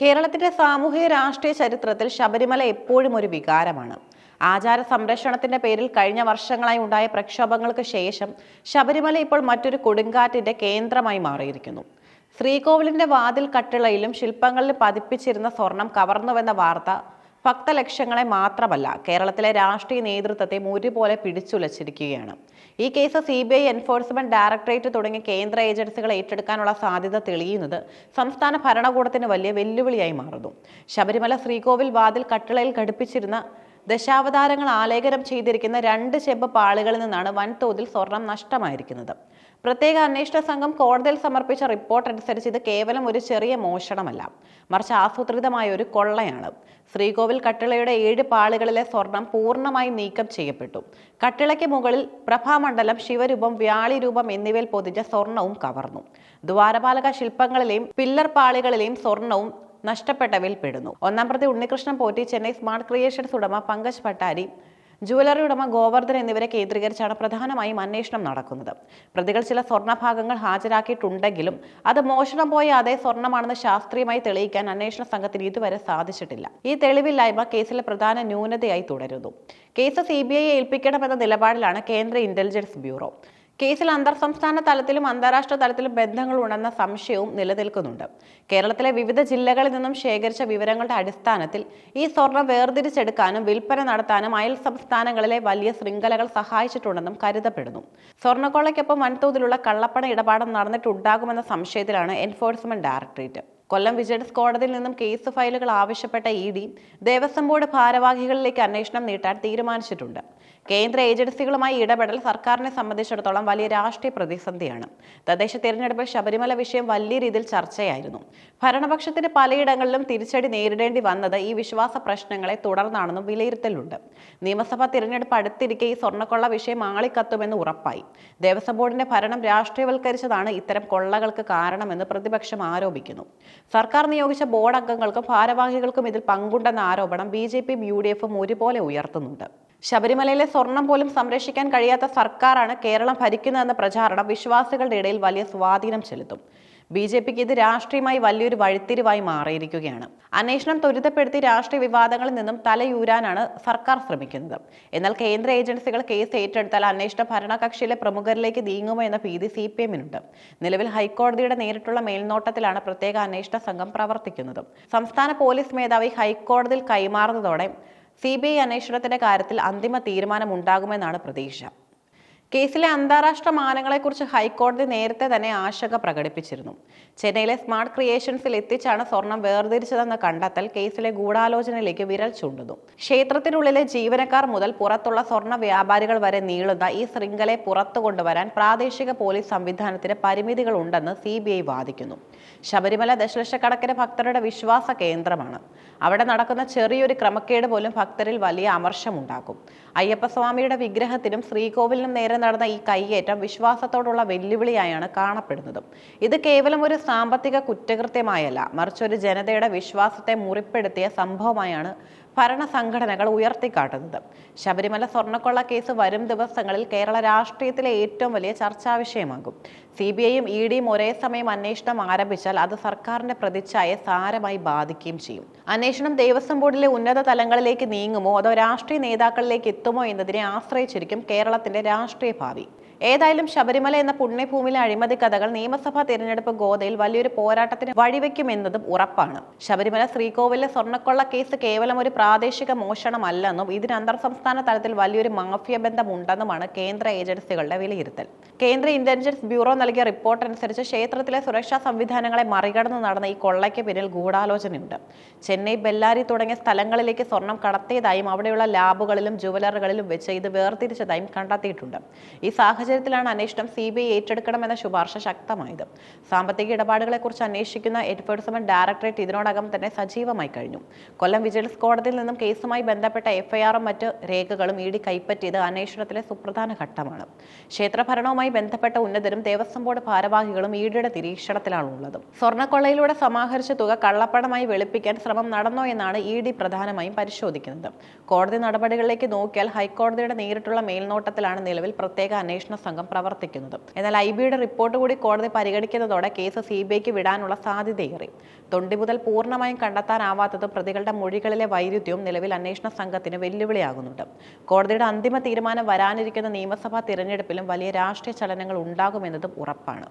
കേരളത്തിന്റെ സാമൂഹിക രാഷ്ട്രീയ ചരിത്രത്തിൽ ശബരിമല എപ്പോഴും ഒരു വികാരമാണ്. ആചാര സംരക്ഷണത്തിന്റെ പേരിൽ കഴിഞ്ഞ വർഷങ്ങളായി ഉണ്ടായ പ്രക്ഷോഭങ്ങൾക്ക് ശേഷം ശബരിമല ഇപ്പോൾ മറ്റൊരു കൊടുങ്കാറ്റിന്റെ കേന്ദ്രമായി മാറിയിരിക്കുന്നു. ശ്രീകോവിലിന്റെ വാതിൽ കട്ടിളയിലും ശില്പങ്ങളിലും പതിപ്പിച്ചിരുന്ന സ്വർണം കവർന്നുവെന്ന വാർത്ത ഭക്തലക്ഷങ്ങളെ മാത്രമല്ല കേരളത്തിലെ രാഷ്ട്രീയ നേതൃത്വത്തെയും ഒരുപോലെ പിടിച്ചുലച്ചിരിക്കുകയാണ്. ഈ കേസ് CBI, എൻഫോഴ്സ്മെന്റ് ഡയറക്ടറേറ്റ് തുടങ്ങിയ കേന്ദ്ര ഏജൻസികൾ ഏറ്റെടുക്കാനുള്ള സാധ്യത തെളിയുന്നത് സംസ്ഥാന ഭരണകൂടത്തിന് വലിയ വെല്ലുവിളിയായി മാറുന്നു. ശബരിമല ശ്രീകോവിൽ വാതിൽ കട്ടിളയിൽ ഘടിപ്പിച്ചിരുന്ന ദശാവതാരങ്ങൾ ആലേഖനം ചെയ്തിരിക്കുന്ന 2 ചെമ്പ് പാളികളിൽ നിന്നാണ് വൻതോതിൽ സ്വർണം നഷ്ടമായിരിക്കുന്നത്. പ്രത്യേക അന്വേഷണ സംഘം കോടതിയിൽ സമർപ്പിച്ച റിപ്പോർട്ട് അനുസരിച്ച് ഇത് കേവലം ഒരു ചെറിയ മോഷണമല്ല, മറിച്ച് ആസൂത്രിതമായ ഒരു കൊള്ളയാണ്. ശ്രീകോവിൽ കട്ടിളയുടെ 7 പാളികളിലെ സ്വർണം പൂർണ്ണമായും നീക്കം ചെയ്യപ്പെട്ടു. കട്ടിളയ്ക്ക് മുകളിൽ പ്രഭാമണ്ഡലം, ശിവരൂപം, വ്യാളി രൂപം എന്നിവയിൽ പൊതിഞ്ഞ സ്വർണവും കവർന്നു. ദ്വാരപാലക ശില്പങ്ങളിലെയും പില്ലർ പാളികളിലെയും സ്വർണവും നഷ്ടപ്പെട്ടവയിൽ പെടുന്നു. ഒന്നാം പ്രതി ഉണ്ണികൃഷ്ണൻ പോറ്റി, ചെന്നൈ സ്മാർട്ട് ക്രിയേഷൻസ് ഉടമ പങ്കജ് ഭട്ടാരി, ജുവലറി ഉടമ ഗോവർദ്ധൻ എന്നിവരെ കേന്ദ്രീകരിച്ചാണ് പ്രധാനമായും അന്വേഷണം നടക്കുന്നത്. പ്രതികൾ ചില സ്വർണ്ണഭാഗങ്ങൾ ഹാജരാക്കിയിട്ടുണ്ടെങ്കിലും അത് മോഷണം പോയ അതേ സ്വർണ്ണമാണെന്ന് ശാസ്ത്രീയമായി തെളിയിക്കാൻ അന്വേഷണ സംഘത്തിന് ഇതുവരെ സാധിച്ചിട്ടില്ല. ഈ തെളിവില്ലായ്മ കേസിലെ പ്രധാന ന്യൂനതയായി തുടരുന്നു. കേസ് CBI ഏൽപ്പിക്കണമെന്ന നിലപാടിലാണ് കേന്ദ്ര ഇന്റലിജൻസ് ബ്യൂറോ. കേസിൽ അന്തർസംസ്ഥാന തലത്തിലും അന്താരാഷ്ട്ര തലത്തിലും ബന്ധങ്ങളുണ്ടെന്ന സംശയവും നിലനിൽക്കുന്നുണ്ട്. കേരളത്തിലെ വിവിധ ജില്ലകളിൽ നിന്നും ശേഖരിച്ച വിവരങ്ങളുടെ അടിസ്ഥാനത്തിൽ ഈ സ്വർണം വേർതിരിച്ചെടുക്കാനും വിൽപ്പന നടത്താനും അയൽ സംസ്ഥാനങ്ങളിലെ വലിയ ശൃംഖലകൾ സഹായിച്ചിട്ടുണ്ടെന്നും കരുതപ്പെടുന്നു. സ്വർണ്ണക്കൊള്ളയ്ക്കൊപ്പം വൻതോതിലുള്ള കള്ളപ്പണ ഇടപാടും നടന്നിട്ടുണ്ടാകുമെന്ന സംശയത്തിലാണ് എൻഫോഴ്സ്മെന്റ് ഡയറക്ടറേറ്റ്. കൊല്ലം വിജിലൻസ് കോടതിയിൽ നിന്നും കേസ് ഫയലുകൾ ആവശ്യപ്പെട്ട ED ദേവസ്വം ബോർഡ് ഭാരവാഹികളിലേക്ക് അന്വേഷണം നീട്ടാൻ തീരുമാനിച്ചിട്ടുണ്ട്. കേന്ദ്ര ഏജൻസികളുമായി ഇടപെടൽ സർക്കാരിനെ സംബന്ധിച്ചിടത്തോളം വലിയ രാഷ്ട്രീയ പ്രതിസന്ധിയാണ്. തദ്ദേശ തിരഞ്ഞെടുപ്പിൽ ശബരിമല വിഷയം വലിയ രീതിയിൽ ചർച്ചയായിരുന്നു. ഭരണപക്ഷത്തിന് പലയിടങ്ങളിലും തിരിച്ചടി നേരിടേണ്ടി വന്നത് ഈ വിശ്വാസ പ്രശ്നങ്ങളെ തുടർന്നാണെന്നും വിലയിരുത്തലുണ്ട്. നിയമസഭാ തിരഞ്ഞെടുപ്പ് അടുത്തിരിക്കെ ഈ സ്വർണ്ണക്കൊള്ള വിഷയം ആളിക്കത്തുമെന്ന് ഉറപ്പായി. ദേവസ്വം ബോർഡിന്റെ ഭരണം രാഷ്ട്രീയവൽക്കരിച്ചതാണ് ഇത്തരം കൊള്ളകൾക്ക് കാരണമെന്ന് പ്രതിപക്ഷം ആരോപിക്കുന്നു. സർക്കാർ നിയോഗിച്ച ബോർഡ് അംഗങ്ങൾക്കും ഭാരവാഹികൾക്കും ഇതിൽ പങ്കുണ്ടെന്ന ആരോപണം BJPയും UDFും ഒരുപോലെ ഉയർത്തുന്നുണ്ട്. ശബരിമലയിലെ സ്വർണം പോലും സംരക്ഷിക്കാൻ കഴിയാത്ത സർക്കാരാണ് കേരളം ഭരിക്കുന്നതെന്ന പ്രചാരണം വിശ്വാസികളുടെ ഇടയിൽ വലിയ സ്വാധീനം ചെലുത്തും. BJPക്ക് ഇത് രാഷ്ട്രീയമായി വലിയൊരു വഴിത്തിരിവായി മാറിയിരിക്കുകയാണ്. അന്വേഷണം ത്വരിതപ്പെടുത്തി രാഷ്ട്രീയ വിവാദങ്ങളിൽ നിന്നും തലയൂരാനാണ് സർക്കാർ ശ്രമിക്കുന്നത്. എന്നാൽ കേന്ദ്ര ഏജൻസികൾ കേസ് ഏറ്റെടുത്താൽ അന്വേഷണം ഭരണകക്ഷിയിലെ പ്രമുഖരിലേക്ക് നീങ്ങുമോ എന്ന ഭീതി CPMനുണ്ട്. നിലവിൽ ഹൈക്കോടതിയുടെ നേരിട്ടുള്ള മേൽനോട്ടത്തിലാണ് പ്രത്യേക അന്വേഷണ സംഘം പ്രവർത്തിക്കുന്നത്. സംസ്ഥാന പോലീസ് മേധാവി ഹൈക്കോടതിയിൽ കൈമാറുന്നതോടെ CBI അന്വേഷണത്തിന്റെ കാര്യത്തിൽ അന്തിമ തീരുമാനമുണ്ടാകുമെന്നാണ് പ്രതീക്ഷ. കേസിലെ അന്താരാഷ്ട്ര മാനങ്ങളെക്കുറിച്ച് ഹൈക്കോടതി നേരത്തെ തന്നെ ആശങ്ക പ്രകടിപ്പിച്ചിരുന്നു. ചെന്നൈയിലെ സ്മാർട്ട് ക്രിയേഷൻസിൽ എത്തിച്ചാണ് സ്വർണം വേർതിരിച്ചതെന്ന കണ്ടെത്തൽ കേസിലെ ഗൂഢാലോചനയിലേക്ക് വിരൽ ചൂണ്ടുന്നു. ക്ഷേത്രത്തിനുള്ളിലെ ജീവനക്കാർ മുതൽ പുറത്തുള്ള സ്വർണ്ണ വ്യാപാരികൾ വരെ നീളുന്ന ഈ ശൃംഖലയെ പുറത്തു കൊണ്ടുവരാൻ പ്രാദേശിക പോലീസ് സംവിധാനത്തിന് പരിമിതികൾ ഉണ്ടെന്ന് CBI വാദിക്കുന്നു. ശബരിമല ദശലക്ഷക്കണക്കിന് ഭക്തരുടെ വിശ്വാസ കേന്ദ്രമാണ്. അവിടെ നടക്കുന്ന ചെറിയൊരു ക്രമക്കേട് പോലും ഭക്തരിൽ വലിയ അമർഷമുണ്ടാക്കും. അയ്യപ്പസ്വാമിയുടെ വിഗ്രഹത്തിനും ശ്രീകോവിലിനും നേരെ നടന്ന ഈ കയ്യേറ്റം വിശ്വാസത്തോടുള്ള വെല്ലുവിളിയായാണ് കാണപ്പെടുന്നത്. ഇത് കേവലം ഒരു സാമ്പത്തിക കുറ്റകൃത്യമായല്ല, മറിച്ച് ഒരു ജനതയുടെ വിശ്വാസത്തെ മുറിപ്പെടുത്തിയ സംഭവമായാണ് ഭരണസംഘടനകൾ ഉയർത്തിക്കാട്ടുന്നത്. ശബരിമല സ്വർണ്ണക്കൊള്ള കേസ് വരും ദിവസങ്ങളിൽ കേരള രാഷ്ട്രീയത്തിലെ ഏറ്റവും വലിയ ചർച്ചാ വിഷയമാകും. CBIയും EDയും ഒരേ സമയം അന്വേഷണം ആരംഭിച്ചാൽ അത് സർക്കാരിന്റെ പ്രതിച്ഛായയെ സാരമായി ബാധിക്കുകയും ചെയ്യും. അന്വേഷണം ദേവസ്വം ബോർഡിലെ ഉന്നത തലങ്ങളിലേക്ക് നീങ്ങുമോ അതോ രാഷ്ട്രീയ നേതാക്കളിലേക്ക് എത്തുമോ എന്നതിനെ ആശ്രയിച്ചിരിക്കും കേരളത്തിന്റെ രാഷ്ട്രീയ ഭാവി. ഏതായാലും ശബരിമല എന്ന പുണ്യഭൂമിയിലെ അഴിമതി കഥകൾ നിയമസഭാ തിരഞ്ഞെടുപ്പ് ഗോതയിൽ വലിയൊരു പോരാട്ടത്തിന് വഴിവെക്കുമെന്നതും ഉറപ്പാണ്. ശബരിമല ശ്രീകോവിലെ സ്വർണ്ണക്കൊള്ള കേസ് കേവലം ഒരു പ്രാദേശിക മോഷണമല്ലെന്നും ഇതിന് അന്തർസംസ്ഥാന തലത്തിൽ വലിയൊരു മാഫിയ ബന്ധമുണ്ടെന്നുമാണ് കേന്ദ്ര ഏജൻസികളുടെ വിലയിരുത്തൽ. കേന്ദ്ര ഇന്റലിജൻസ് ബ്യൂറോ നൽകിയ റിപ്പോർട്ട് അനുസരിച്ച് ക്ഷേത്രത്തിലെ സുരക്ഷാ സംവിധാനങ്ങളെ മറികടന്ന് നടന്ന ഈ കൊള്ളയ്ക്ക് പിന്നിൽ ഗൂഢാലോചനയുണ്ട്. ചെന്നൈ, ബെല്ലാരി തുടങ്ങിയ സ്ഥലങ്ങളിലേക്ക് സ്വർണം കടത്തിയതായും അവിടെയുള്ള ലാബുകളിലും ജുവലറികളിലും വെച്ച് ഇത് വേർതിരിച്ചതായും കണ്ടെത്തിയിട്ടുണ്ട്. ഈ സാഹചര്യത്തിലാണ് അന്വേഷണം CBI ഏറ്റെടുക്കണമെന്ന ശുപാർശ ശക്തമായത്. സാമ്പത്തിക ഇടപാടുകളെക്കുറിച്ച് അന്വേഷിക്കുന്ന എൻഫോഴ്സ്മെന്റ് ഡയറക്ടറേറ്റ് ഇതിനോടകം തന്നെ സജീവമായി കഴിഞ്ഞു. കൊല്ലം വിജിലൻസ് കോടതിയിൽ നിന്നും കേസുമായി ബന്ധപ്പെട്ട FIRഉം മറ്റ് രേഖകളും ED കൈപ്പറ്റിയത് അന്വേഷണത്തിലെ സുപ്രധാന ഘട്ടമാണ്. ക്ഷേത്രഭരണവുമായി ബന്ധപ്പെട്ട ഉന്നതരും ദേവസ്വം ബോർഡ് ഭാരവാഹികളും EDയുടെ നിരീക്ഷണത്തിലാണുള്ളത്. സ്വർണ്ണക്കൊള്ളയിലൂടെ സമാഹരിച്ച തുക കള്ളപ്പണമായി വെളുപ്പിക്കാൻ ശ്രമം നടന്നോ എന്നാണ് ED പ്രധാനമായും പരിശോധിക്കുന്നത്. കോടതി നടപടികളിലേക്ക് നോക്കിയാൽ ഹൈക്കോടതിയുടെ നേരിട്ടുള്ള മേൽനോട്ടത്തിലാണ് നിലവിൽ പ്രത്യേക അന്വേഷണ സംഘം പ്രവർത്തിക്കുന്നത്. എന്നാൽ IBയുടെ റിപ്പോർട്ട് കൂടി കോടതി പരിഗണിക്കുന്നതോടെ കേസ് CBIക്ക് വിടാനുള്ള സാധ്യതയേറി. തൊണ്ടി മുതൽ പൂർണ്ണമായും കണ്ടെത്താനാവാത്തത് പ്രതികളുടെ മൊഴികളിലെ വൈരുദ്ധ്യവും നിലവിൽ അന്വേഷണ സംഘത്തിന് വെല്ലുവിളിയാകുന്നുണ്ട്. കോടതിയുടെ അന്തിമ തീരുമാനം വരാനിരിക്കുന്ന നിയമസഭാ തിരഞ്ഞെടുപ്പിലും വലിയ രാഷ്ട്രീയ ചലനങ്ങൾ ഉണ്ടാകുമെന്നതും ഉറപ്പാണ്.